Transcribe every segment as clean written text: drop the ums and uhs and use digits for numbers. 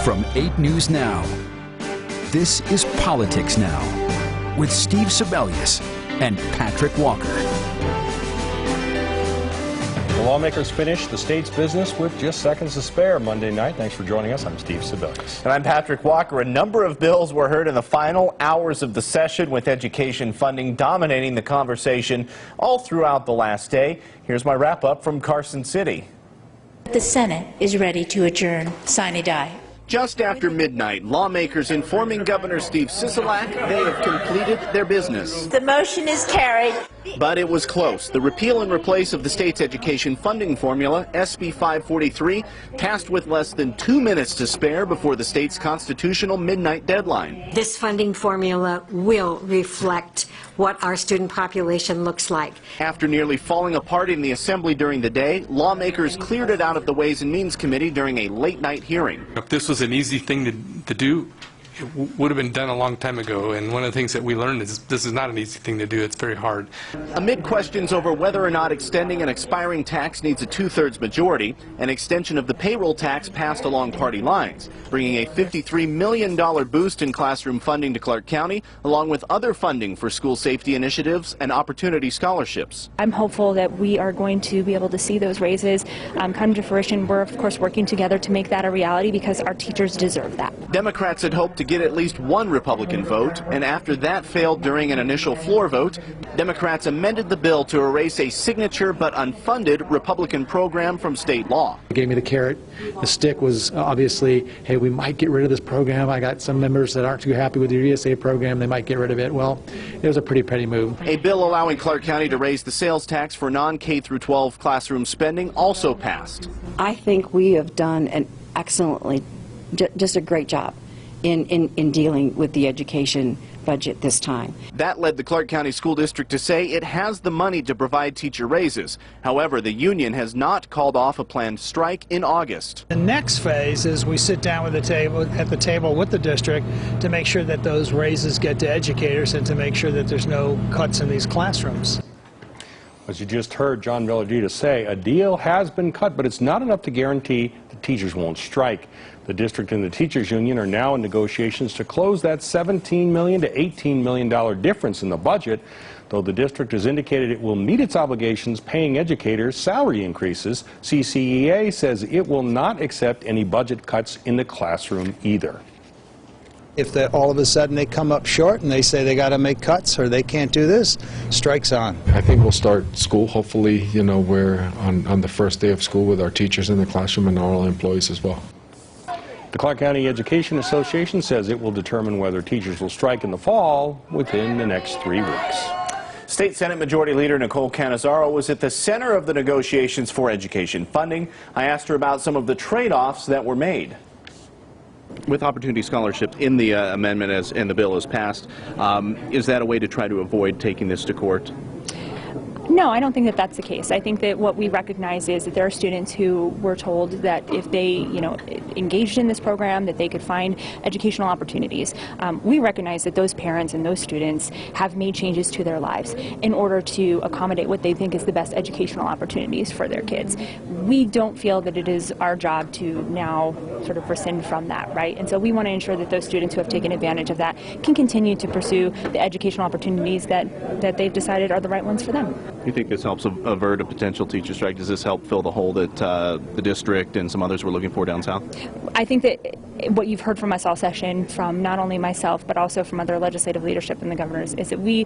From 8 News Now, this is Politics Now with Steve Sebelius and Patrick Walker. The lawmakers finished the state's business with just seconds to spare Monday night. Thanks for joining us. I'm Steve Sebelius. And I'm Patrick Walker. A number of bills were heard in the final hours of the session, with education funding dominating the conversation all throughout the last day. Here's my wrap-up from Carson City. The Senate is ready to adjourn. Sine die. Just after midnight, lawmakers informing Governor Steve Sisolak they have completed their business. The motion is carried. But it was close. The repeal and replace of the state's education funding formula, SB 543, passed with less than 2 minutes to spare before the state's constitutional midnight deadline. This funding formula will reflect what our student population looks like. After nearly falling apart in the assembly during the day, lawmakers cleared it out of the Ways and Means Committee during a late-night hearing. If this was an easy thing to do, it would have been done a long time ago, and one of the things that we learned is this is not an easy thing to do. It's very hard. Amid questions over whether or not extending an expiring tax needs a 2/3 majority, an extension of the payroll tax passed along party lines, bringing a $53 million boost in classroom funding to Clark County, along with other funding for school safety initiatives and opportunity scholarships. I'm hopeful that we are going to be able to see those raises come to fruition. We're, of course, working together to make that a reality because our teachers deserve that. Democrats had hoped to get at least one Republican vote, and after that failed during an initial floor vote, Democrats amended the bill to erase a signature but unfunded Republican program from state law. They gave me the carrot. The stick was obviously, hey, we might get rid of this program. I got some members that aren't too happy with your ESA program. They might get rid of it. Well, it was a pretty petty move. A bill allowing Clark County to raise the sales tax for non-K through 12 classroom spending also passed. I think we have done an excellently, just a great job in dealing with the education budget this time. That led the Clark County School District to say it has the money to provide teacher raises. However, the union has not called off a planned strike in August. The next phase is we sit down at the table with the district to make sure that those raises get to educators and to make sure that there's no cuts in these classrooms. As you just heard John Villadita say, a deal has been cut, but it's not enough to guarantee the teachers won't strike. The district and the teachers union are now in negotiations to close that $17 million to $18 million difference in the budget, though the district has indicated it will meet its obligations paying educators salary increases. CCEA says it will not accept any budget cuts in the classroom either. If all of a sudden they come up short and they say they got to make cuts or they can't do this, strike's on. I think we'll start school, hopefully, you know, we're on the first day of school with our teachers in the classroom and all employees as well. The Clark County Education Association says it will determine whether teachers will strike in the fall within the next 3 weeks. State Senate Majority Leader Nicole Cannizzaro was at the center of the negotiations for education funding. I asked her about some of the trade-offs that were made. With opportunity scholarships in the amendment and the bill is passed, is that a way to try to avoid taking this to court? No, I don't think that that's the case. I think that what we recognize is that there are students who were told that if they, engaged in this program, that they could find educational opportunities. We recognize that those parents and those students have made changes to their lives in order to accommodate what they think is the best educational opportunities for their kids. We don't feel that it is our job to now sort of rescind from that, right? And so we want to ensure that those students who have taken advantage of that can continue to pursue the educational opportunities that they've decided are the right ones for them. You think this helps avert a potential teacher strike? Does this help fill the hole that the district and some others were looking for down south? I think that what you've heard from us all session, from not only myself but also from other legislative leadership and the governors, is that we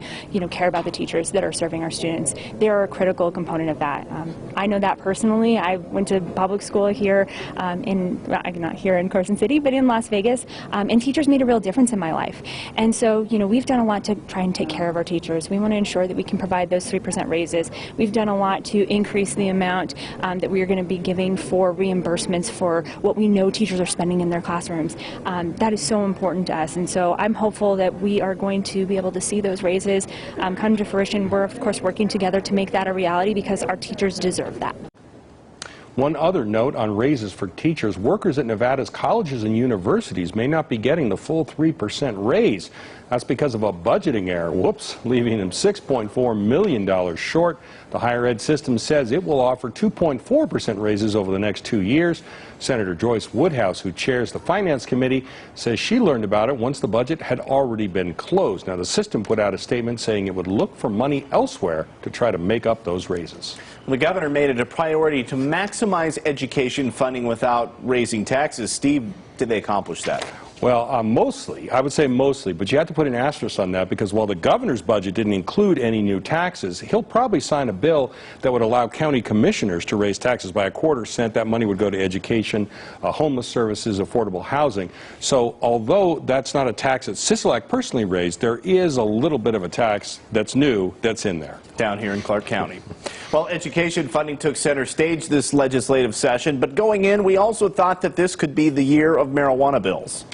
care about the teachers that are serving our students. They're a critical component of that. I know that personally. I went to public school here not here in Carson City, but in Las Vegas, and teachers made a real difference in my life. And so, we've done a lot to try and take care of our teachers. We want to ensure that we can provide those 3% raises. We've done a lot to increase the amount that we are going to be giving for reimbursements for what we know teachers are spending in their classrooms. That is so important to us, and so I'm hopeful that we are going to be able to see those raises come to fruition. We're, of course, working together to make that a reality because our teachers deserve that. One other note on raises for teachers: workers at Nevada's colleges and universities may not be getting the full 3% raise. That's because of a budgeting error, whoops, leaving them $6.4 million short. The higher ed system says it will offer 2.4% raises over the next 2 years. Senator Joyce Woodhouse, who chairs the Finance Committee, says she learned about it once the budget had already been closed. Now, the system put out a statement saying it would look for money elsewhere to try to make up those raises. The governor made it a priority to maximize education funding without raising taxes. Steve, did they accomplish that? Well, mostly. I would say mostly, but you have to put an asterisk on that because while the governor's budget didn't include any new taxes, he'll probably sign a bill that would allow county commissioners to raise taxes by 1/4 cent. That money would go to education, homeless services, affordable housing. So although that's not a tax that Sisolak personally raised, there is a little bit of a tax that's new that's in there. Down here in Clark County. Well, education funding took center stage this legislative session, but going in, we also thought that this could be the year of marijuana bills.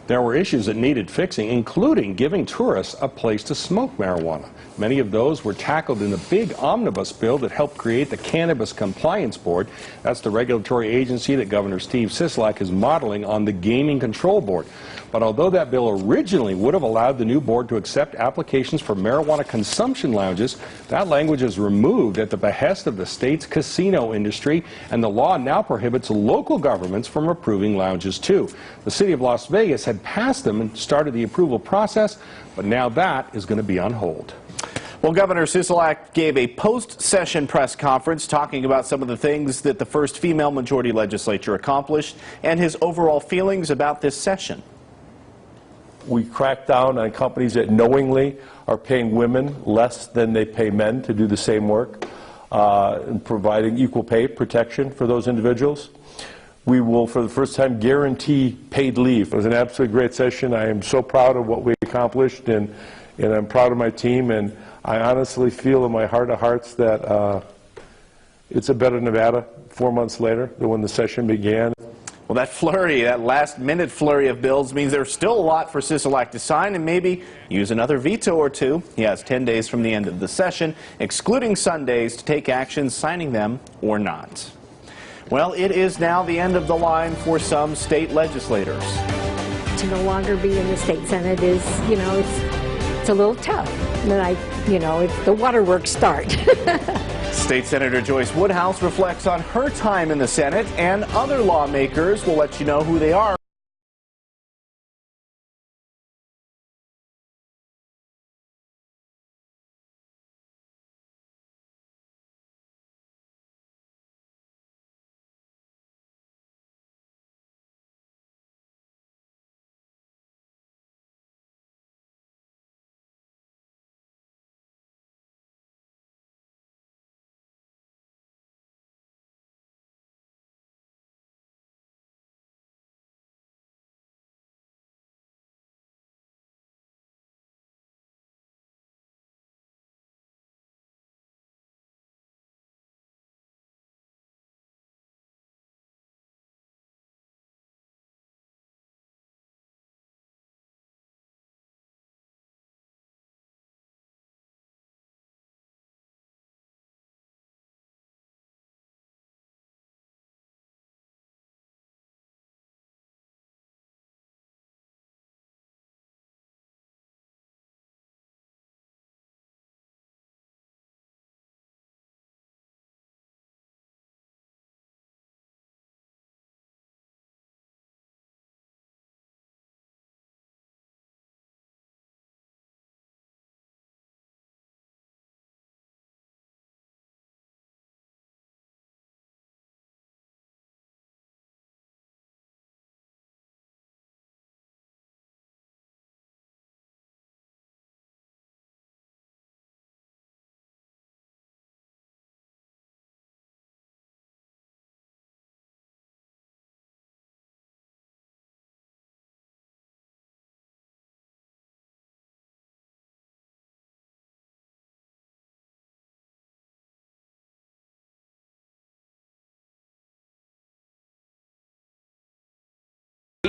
There were issues that needed fixing, including giving tourists a place to smoke marijuana. Many of those were tackled in the big omnibus bill that helped create the Cannabis Compliance Board. That's the regulatory agency that Governor Steve Sisolak is modeling on the Gaming Control Board. But although that bill originally would have allowed the new board to accept applications for marijuana consumption lounges, that language is removed at the behest of the state's casino industry, and the law now prohibits local governments from approving lounges too. The city of Las Vegas had passed them and started the approval process, but now that is going to be on hold. Well, Governor Sisolak gave a post-session press conference talking about some of the things that the first female majority legislature accomplished and his overall feelings about this session. We crack down on companies that knowingly are paying women less than they pay men to do the same work, and providing equal pay protection for those individuals. We will, for the first time, guarantee paid leave. It was an absolutely great session. I am so proud of what we accomplished, and I'm proud of my team, and I honestly feel in my heart of hearts that it's a better Nevada 4 months later than when the session began. Well, that flurry, that last-minute flurry of bills means there's still a lot for Sisolak to sign and maybe use another veto or two. He has 10 days from the end of the session, excluding Sundays, to take action, signing them or not. Well, it is now the end of the line for some state legislators. To no longer be in the state senate is, you know, it's a little tough. Then the waterworks start. State Senator Joyce Woodhouse reflects on her time in the Senate, and other lawmakers will let you know who they are.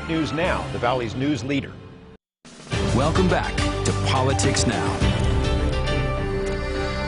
News Now, the Valley's news leader. Welcome back to Politics Now.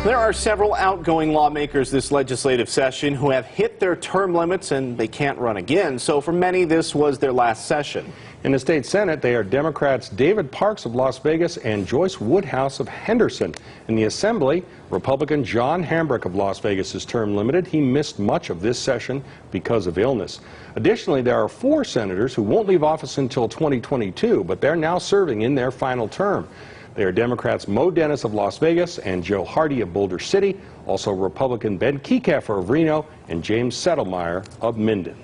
There are several outgoing lawmakers this legislative session who have hit their term limits and they can't run again. So for many, this was their last session. In the state Senate, they are Democrats David Parks of Las Vegas and Joyce Woodhouse of Henderson. In the Assembly, Republican John Hambrick of Las Vegas is term limited. He missed much of this session because of illness. Additionally, there are 4 senators who won't leave office until 2022, but they're now serving in their final term. They are Democrats Mo Dennis of Las Vegas and Joe Hardy of Boulder City, also Republican Ben Kekeffer of Reno and James Settlemeyer of Minden.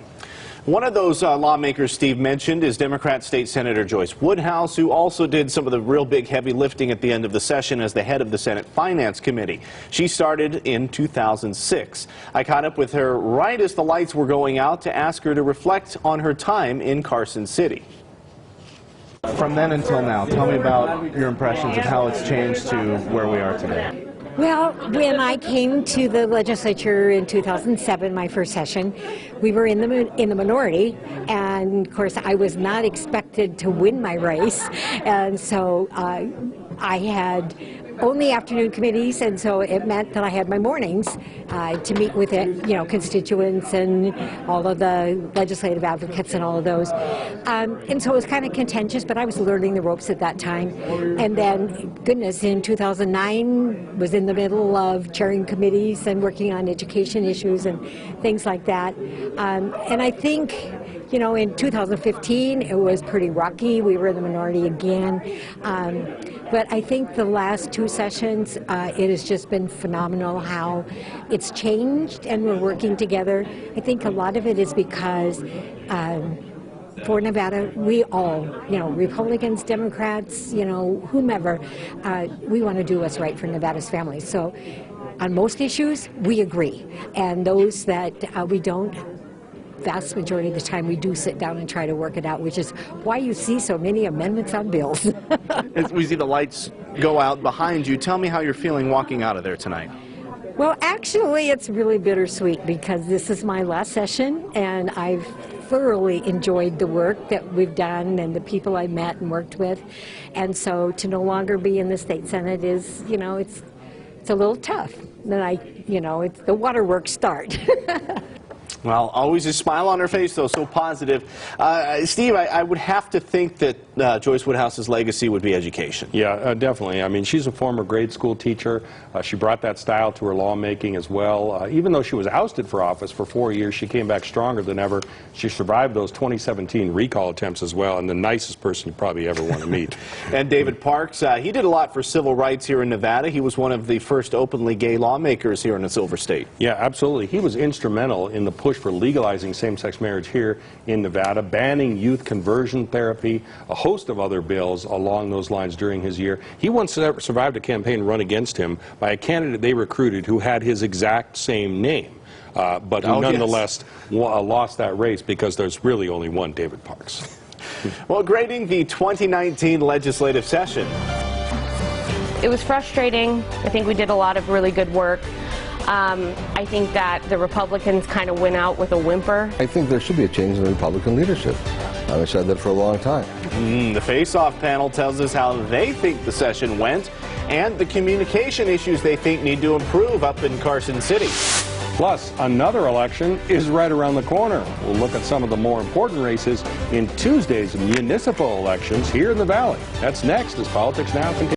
One of those lawmakers Steve mentioned is Democrat State Senator Joyce Woodhouse, who also did some of the real big heavy lifting at the end of the session as the head of the Senate Finance Committee. She started in 2006. I caught up with her right as the lights were going out to ask her to reflect on her time in Carson City. From then until now, tell me about your impressions of how it's changed to where we are today. Well, when I came to the legislature in 2007, my first session, we were in the minority, and of course I was not expected to win my race, and so I had only afternoon committees, and so it meant that I had my mornings to meet with constituents and all of the legislative advocates and all of those. And so it was kind of contentious, but I was learning the ropes at that time. And then, goodness, in 2009, was in the middle of chairing committees and working on education issues and things like that. And I think, in 2015, it was pretty rocky. We were in the minority again. But I think the last 2 sessions, it has just been phenomenal how it's changed and we're working together. I think a lot of it is because for Nevada, we all, Republicans, Democrats, whomever, we want to do what's right for Nevada's families. So on most issues, we agree. And those that we don't, vast majority of the time we do sit down and try to work it out, which is why you see so many amendments on bills. As we see the lights go out behind you, tell me how you're feeling walking out of there tonight. Well, actually, it's really bittersweet because this is my last session, and I've thoroughly enjoyed the work that we've done and the people I met and worked with. And so to no longer be in the state Senate is, it's a little tough. Then it's the waterworks start. Well, always a smile on her face, though, so positive. Steve, I would have to think that Joyce Woodhouse's legacy would be education. Yeah, definitely. I mean, she's a former grade school teacher. She brought that style to her lawmaking as well. Even though she was ousted for office for 4 years, she came back stronger than ever. She survived those 2017 recall attempts as well, and the nicest person you probably ever want to meet. And David Parks, he did a lot for civil rights here in Nevada. He was one of the first openly gay lawmakers here in the Silver State. Yeah, absolutely. He was instrumental in the push for legalizing same-sex marriage here in Nevada, banning youth conversion therapy, a host of other bills along those lines during his year. He once survived a campaign run against him by a candidate they recruited who had his exact same name, but who nonetheless lost that race because there's really only one David Parks. Well, grading the 2019 legislative session. It was frustrating. I think we did a lot of really good work. I think that the Republicans kind of went out with a whimper. I think there should be a change in the Republican leadership. I've said that for a long time. The face-off panel tells us how they think the session went and the communication issues they think need to improve up in Carson City. Plus, another election is right around the corner. We'll look at some of the more important races in Tuesday's municipal elections here in the Valley. That's next as Politics Now continues.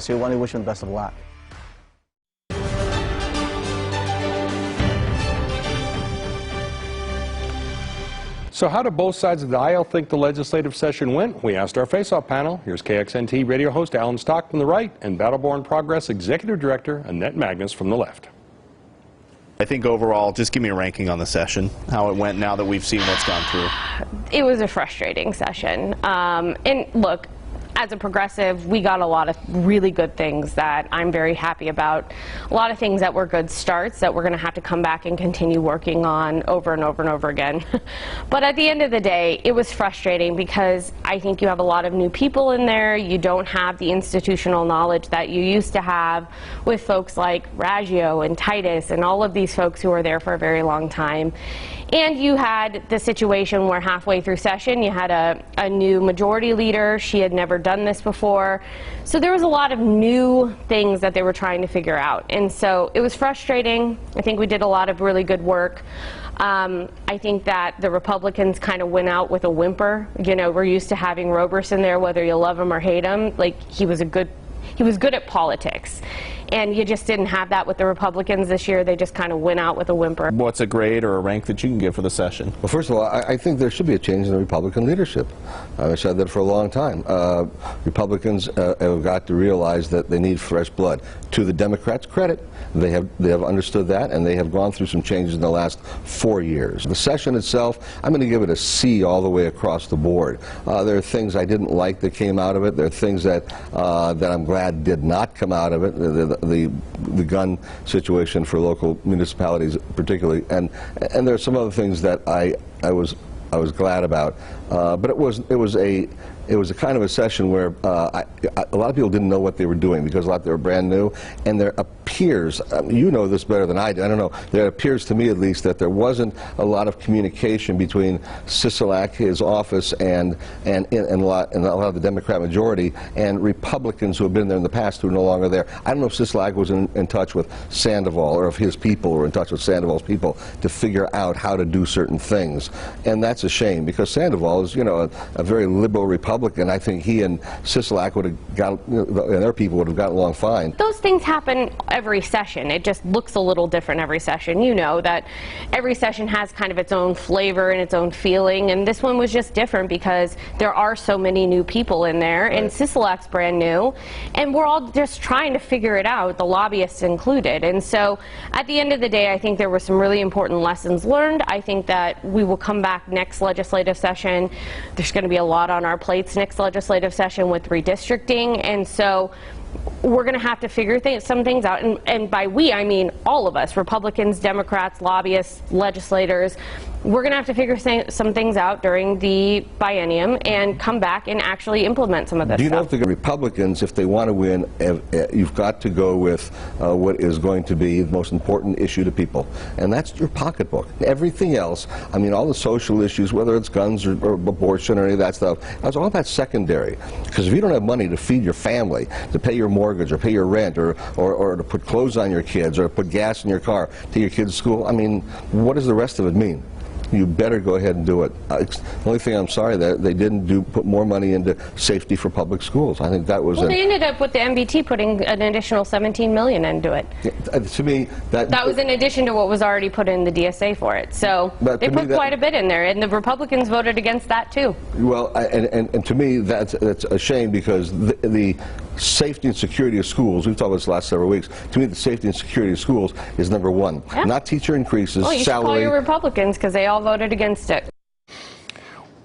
So we want to wish him the best of luck. So how do both sides of the aisle think the legislative session went? We asked our face-off panel. Here's KXNT radio host Alan Stock from the right and Battleborn Progress Executive Director Annette Magnus from the left. I think overall, just give me a ranking on the session, how it went now that we've seen what's gone through. It was a frustrating session. And look, as a progressive, we got a lot of really good things that I'm very happy about. A lot of things that were good starts that we're going to have to come back and continue working on over and over and over again. But at the end of the day, it was frustrating because I think you have a lot of new people in there. You don't have the institutional knowledge that you used to have with folks like Raggio and Titus and all of these folks who were there for a very long time. And you had the situation where halfway through session you had a new majority leader. She had never done this before. So there was a lot of new things that they were trying to figure out. And so it was frustrating. I think we did a lot of really good work. I think that the Republicans kind of went out with a whimper. You know, we're used to having Roberson there, whether you love him or hate him. Like, he was good at politics. And you just didn't have that with the Republicans this year. They just kind of went out with a whimper. What's a grade or a rank that you can give for the session? Well, first of all, I think there should be a change in the Republican leadership. I've said that for a long time. Republicans have got to realize that they need fresh blood. To the Democrats' credit, they have understood that, and they have gone through some changes in the last 4 years. The session itself, I'm going to give it a C all the way across the board. There are things I didn't like that came out of it. There are things that I'm glad did not come out of it. The gun situation for local municipalities particularly, and there are some other things that I was glad about, but it was a kind of a session where a lot of people didn't know what they were doing because they were brand new, and there appears, you know this better than I do, I don't know, there appears to me at least that there wasn't a lot of communication between Sisolak, his office, and a lot of the Democrat majority, and Republicans who have been there in the past who are no longer there. I don't know if Sisolak was in touch with Sandoval, or if his people were in touch with Sandoval's people to figure out how to do certain things, and that's a shame because Sandoval is, you know, a very liberal Republican. I think he and Sisolak would have got, and their people would have gotten along fine. Those things happen every session. It just looks a little different every session. You know that every session has kind of its own flavor and its own feeling, and this one was just different because there are so many new people in there, right. And Sisolak's brand new, and we're all just trying to figure it out, the lobbyists included. And so at the end of the day, I think there were some really important lessons learned. I think that we will come back next legislative session. There's going to be a lot on our plates next legislative session with redistricting, and so we're going to have to figure some things out, and by we, I mean all of us, Republicans, Democrats, lobbyists, legislators. We're going to have to figure some things out during the biennium and come back and actually implement some of this stuff. Do you know if the Republicans, if they want to win, you've got to go with what is going to be the most important issue to people, and that's your pocketbook. Everything else, I mean, all the social issues, whether it's guns or abortion or any of that stuff, all that's secondary. Because if you don't have money to feed your family, to pay your mortgage or pay your rent or to put clothes on your kids or put gas in your car, take your kids to school, I mean, what does the rest of it mean? You better go ahead and do it. The only thing I'm sorry that they didn't put more money into safety for public schools. I think that was. Well, they ended up with the MBT putting an additional $17 million into it. To me, that was in addition to what was already put in the DSA for it. So they put quite a bit in there, and the Republicans voted against that too. Well, and to me, that's a shame because the safety and security of schools, we've talked about this the last several weeks, to me the safety and security of schools is number one. Yeah. Not teacher increases, well, you salary. Should call your Republicans because they all voted against it.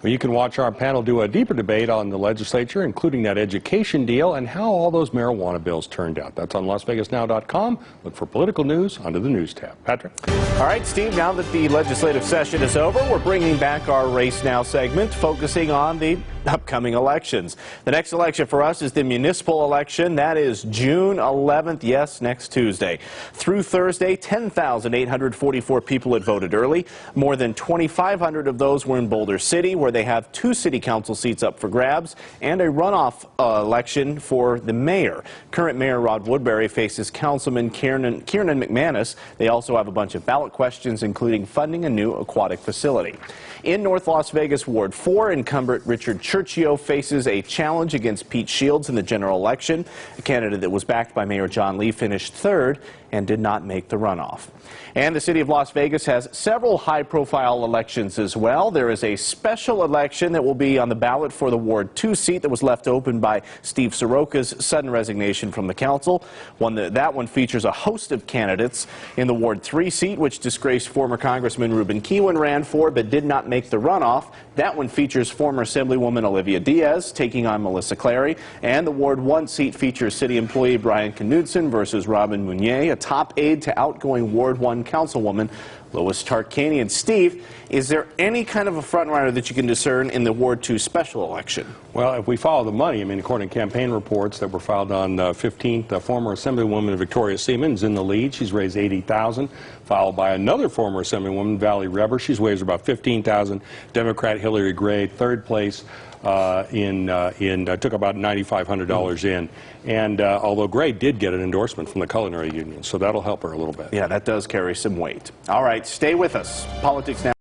Well, you can watch our panel do a deeper debate on the legislature, including that education deal and how all those marijuana bills turned out. That's on LasVegasNow.com. Look for political news under the News tab. Patrick? All right, Steve, now that the legislative session is over, we're bringing back our Race Now segment, focusing on the upcoming elections. The next election for us is the municipal election. That is June 11th, yes, next Tuesday. Through Thursday, 10,844 people had voted early. More than 2,500 of those were in Boulder City, where where they have 2 city council seats up for grabs and a runoff election for the mayor. Current Mayor Rod Woodbury faces Councilman Kiernan McManus. They also have a bunch of ballot questions, including funding a new aquatic facility. In North Las Vegas Ward 4, incumbent Richard Churchio faces a challenge against Pete Shields in the general election. A candidate that was backed by Mayor John Lee finished 3rd and did not make the runoff. And the city of Las Vegas has several high-profile elections as well. There is a special election that will be on the ballot for the Ward 2 seat that was left open by Steve Soroka's sudden resignation from the council. That one features a host of candidates. In the Ward 3 seat, which disgraced former Congressman Ruben Kihuen ran for but did not make the runoff, that one features former Assemblywoman Olivia Diaz taking on Melissa Clary. And the Ward 1 seat features city employee Brian Knudsen versus Robin Munier, a top aide to outgoing Ward 1 Councilwoman Lois Tarkanian. Steve, is there any kind of a frontrunner that you can discern in the Ward 2 special election? Well, if we follow the money, I mean, according to campaign reports that were filed on 15th, former Assemblywoman Victoria Siemens in the lead. She's raised $80,000, followed by another former Assemblywoman, Valerie Reber. She's raised about $15,000. Democrat Hillary Gray, 3rd place. Took about $9,500 in. And although Gray did get an endorsement from the culinary union, so that'll help her a little bit. Yeah, that does carry some weight. All right, stay with us. Politics Now.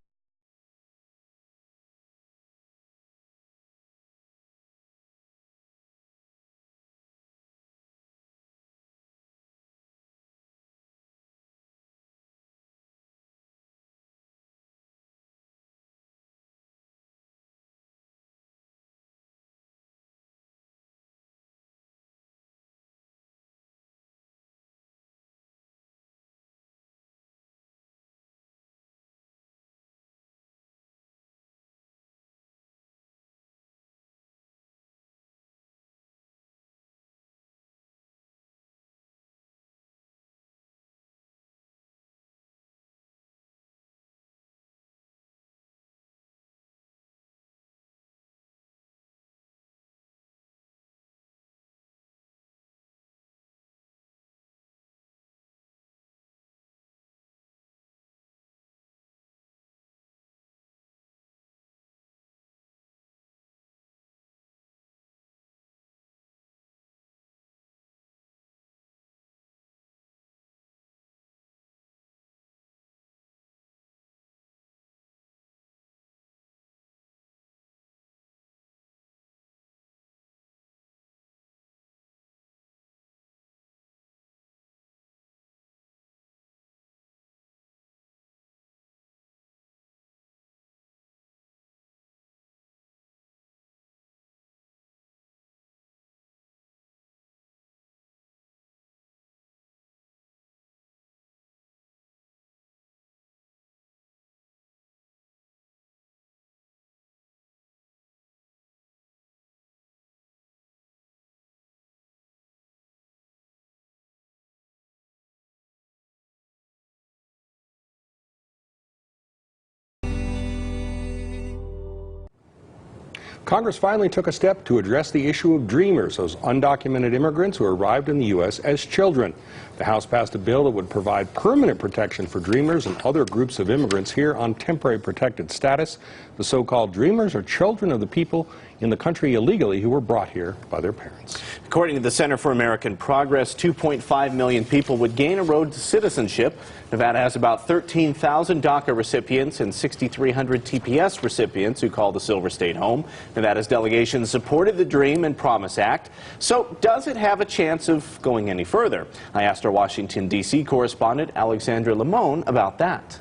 Congress finally took a step to address the issue of dreamers, those undocumented immigrants who arrived in the U.S. as children. The House passed a bill that would provide permanent protection for dreamers and other groups of immigrants here on temporary protected status. The so-called dreamers are children of the people in the country illegally who were brought here by their parents. According to the Center for American Progress, 2.5 million people would gain a road to citizenship. Nevada has about 13,000 DACA recipients and 6,300 TPS recipients who call the Silver State home. Nevada's delegation supported the Dream and Promise Act. So does it have a chance of going any further? I asked our Washington, D.C. correspondent Alexandra Limon about that.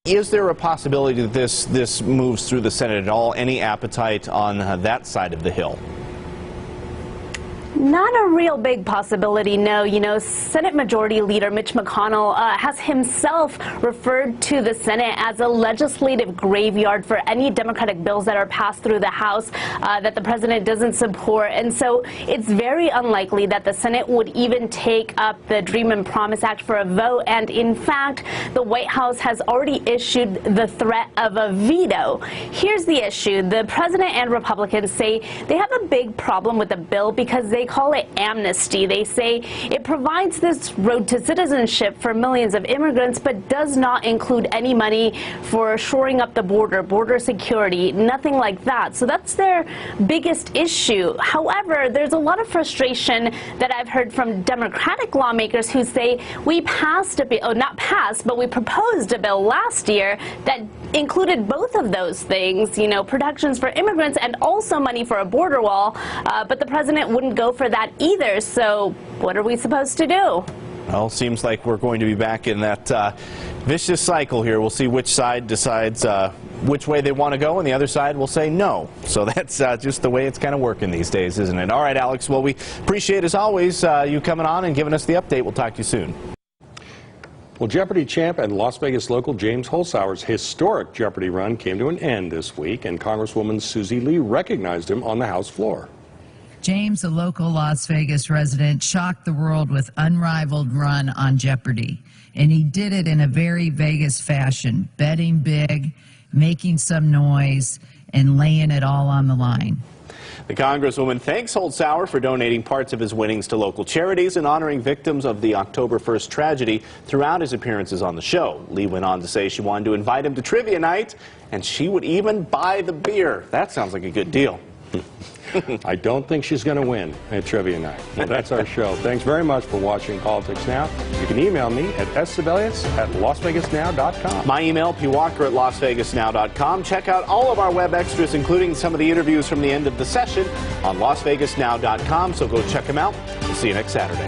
Is there a possibility that this moves through the Senate at all? Any appetite on that side of the Hill? Not a real big possibility, no. You know, Senate Majority Leader Mitch McConnell has himself referred to the Senate as a legislative graveyard for any Democratic bills that are passed through the House that the president doesn't support. And so it's very unlikely that the Senate would even take up the Dream and Promise Act for a vote. And in fact, the White House has already issued the threat of a veto. Here's the issue. The president and Republicans say they have a big problem with the bill because they call it amnesty. They say it provides this road to citizenship for millions of immigrants, but does not include any money for shoring up the border security, nothing like that. So that's their biggest issue. However, there's a lot of frustration that I've heard from Democratic lawmakers who say we passed a bill, not passed, but we proposed a bill last year that included both of those things, you know, protections for immigrants and also money for a border wall, but the president wouldn't go for that either. So what are we supposed to do? Well, seems like we're going to be back in that vicious cycle here. We'll see which side decides which way they want to go, and the other side will say no. So that's just the way it's kind of working these days, isn't it? All right, Alex, well, we appreciate, as always, you coming on and giving us the update. We'll talk to you soon. Well, Jeopardy champ and Las Vegas local James Holzhauer's historic Jeopardy run came to an end this week, and Congresswoman Susie Lee recognized him on the House floor. James, a local Las Vegas resident, shocked the world with unrivaled run on Jeopardy. And he did it in a very Vegas fashion, betting big, making some noise, and laying it all on the line. The Congresswoman thanks Holzhauer for donating parts of his winnings to local charities and honoring victims of the October 1st tragedy throughout his appearances on the show. Lee went on to say she wanted to invite him to trivia night, and she would even buy the beer. That sounds like a good deal. I don't think she's going to win at trivia night. Well, that's our show. Thanks very much for watching Politics Now. You can email me at sebelius@lasvegasnow.com. My email, pwalker@lasvegasnow.com. Check out all of our web extras, including some of the interviews from the end of the session, on lasvegasnow.com. So go check them out. We'll see you next Saturday.